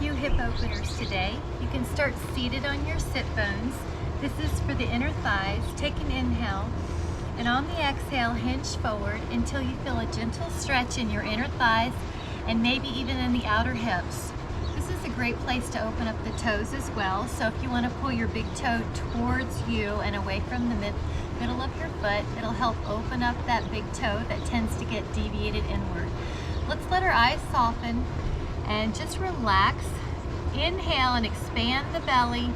few hip openers today. You can start seated on your sit bones. This is for the inner thighs. Take an inhale, and on the exhale, hinge forward until you feel a gentle stretch in your inner thighs and maybe even in the outer hips. This is a great place to open up the toes as well. So if you want to pull your big toe towards you and away from the middle of your foot, it'll help open up that big toe that tends to get deviated inward. Let's let our eyes soften and just relax. Inhale and expand the belly.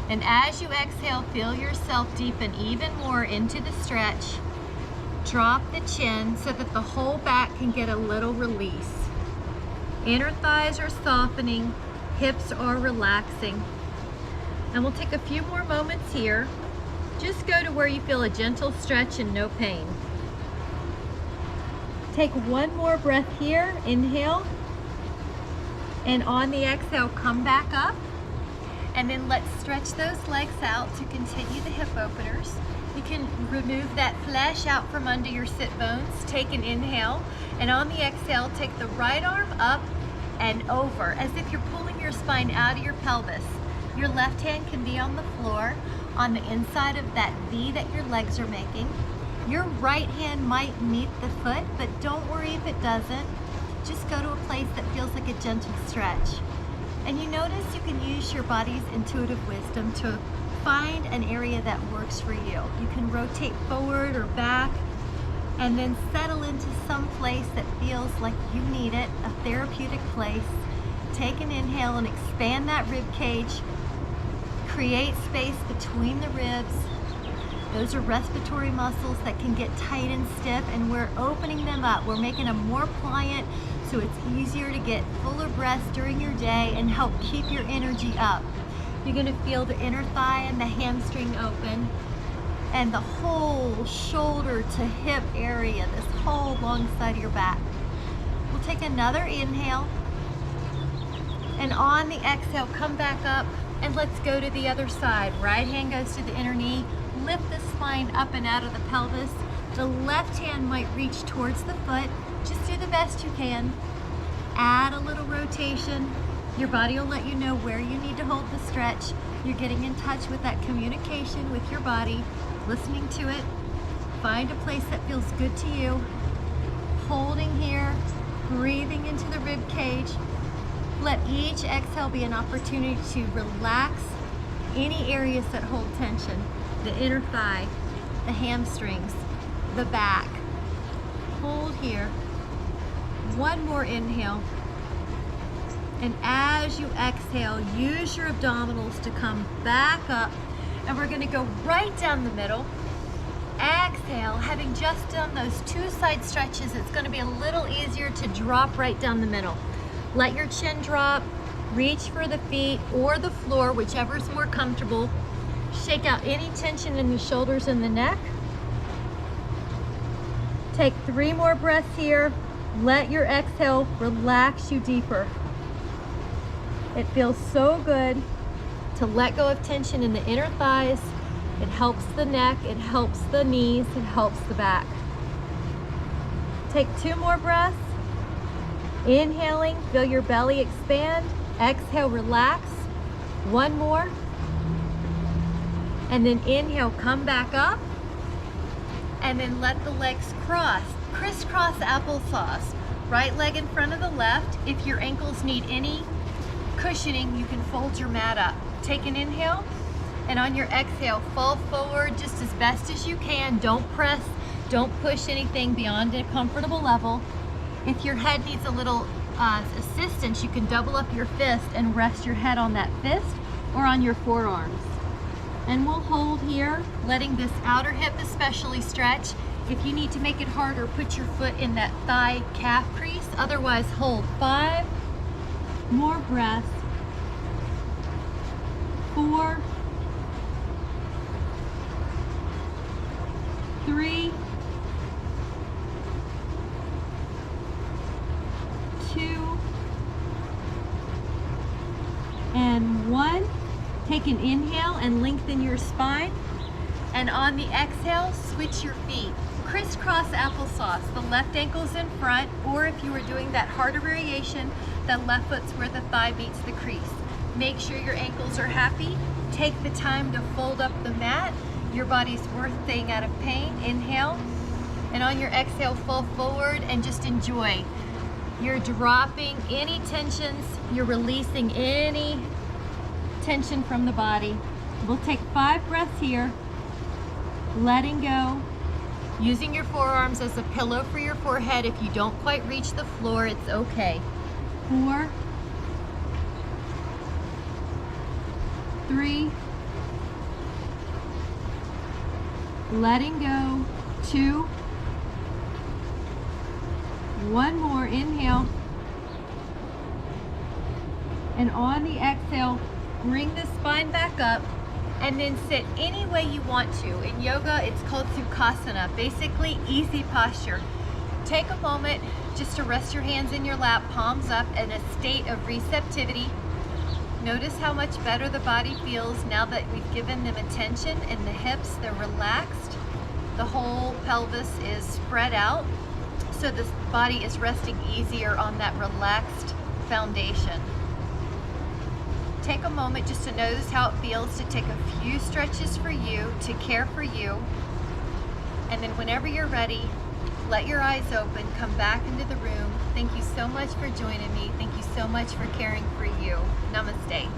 And as you exhale, feel yourself deepen even more into the stretch. Drop the chin so that the whole back can get a little release. Inner thighs are softening, hips are relaxing. And we'll take a few more moments here. Just go to where you feel a gentle stretch and no pain. Take one more breath here, inhale. And on the exhale, come back up. And then let's stretch those legs out to continue the hip openers. You can remove that flesh out from under your sit bones. Take an inhale, and on the exhale, take the right arm up and over, as if you're pulling your spine out of your pelvis. Your left hand can be on the floor, on the inside of that V that your legs are making. Your right hand might meet the foot, but don't worry if it doesn't. Just go to a place that feels like a gentle stretch. And you notice you can use your body's intuitive wisdom to find an area that works for you. You can rotate forward or back and then settle into some place that feels like you need it, a therapeutic place. Take an inhale and expand that rib cage. Create space between the ribs. Those are respiratory muscles that can get tight and stiff, and we're opening them up. We're making them more pliant so it's easier to get fuller breaths during your day and help keep your energy up. You're gonna feel the inner thigh and the hamstring open, and the whole shoulder to hip area, this whole long side of your back. We'll take another inhale, and on the exhale, come back up, and let's go to the other side. Right hand goes to the inner knee. Lift the spine up and out of the pelvis. The left hand might reach towards the foot. Just do the best you can. Add a little rotation. Your body will let you know where you need to hold the stretch. You're getting in touch with that communication with your body, listening to it. Find a place that feels good to you. Holding here, breathing into the rib cage. Let each exhale be an opportunity to relax any areas that hold tension. The inner thigh, the hamstrings, the back. Hold here. One more inhale. And as you exhale, use your abdominals to come back up. And we're gonna go right down the middle. Exhale, having just done those two side stretches, it's gonna be a little easier to drop right down the middle. Let your chin drop, reach for the feet or the floor, whichever's more comfortable. Shake out any tension in the shoulders and the neck. Take 3 more breaths here. Let your exhale relax you deeper. It feels so good to let go of tension in the inner thighs. It helps the neck, it helps the knees, it helps the back. Take 2 more breaths. Inhaling, feel your belly expand. Exhale, relax. 1 more. And then inhale, come back up. And then let the legs cross. Crisscross applesauce. Right leg in front of the left. If your ankles need any cushioning, you can fold your mat up. Take an inhale, and on your exhale, fall forward just as best as you can. Don't press, don't push anything beyond a comfortable level. If your head needs a little assistance, you can double up your fist and rest your head on that fist or on your forearms. And we'll hold here, letting this outer hip especially stretch. If you need to make it harder, put your foot in that thigh calf crease. Otherwise, hold 5 more breaths. 4, 3, 2, and 1. Take an inhale and lengthen your spine. And on the exhale, switch your feet. Crisscross applesauce. The left ankle's in front, or if you were doing that harder variation, The left foot's where the thigh meets the crease. Make sure your ankles are happy. Take the time to fold up the mat. Your body's worth staying out of pain. Inhale. And on your exhale, fall forward and just enjoy. You're dropping any tensions. You're releasing any tension from the body. We'll take 5 breaths here. Letting go. Using your forearms as a pillow for your forehead. If you don't quite reach the floor, it's okay. 4, 3, letting go. 2, 1 more, inhale. And on the exhale, bring the spine back up and then sit any way you want to. In yoga, it's called Sukhasana, basically easy posture. Take a moment just to rest your hands in your lap, palms up, in a state of receptivity. Notice how much better the body feels now that we've given them attention. In the hips, they're relaxed. The whole pelvis is spread out, so the body is resting easier on that relaxed foundation. Take a moment just to notice how it feels to take a few stretches for you, to care for you. And then whenever you're ready, let your eyes open, come back into the room. Thank you so much for joining me. Thank you so much for caring for you. Namaste.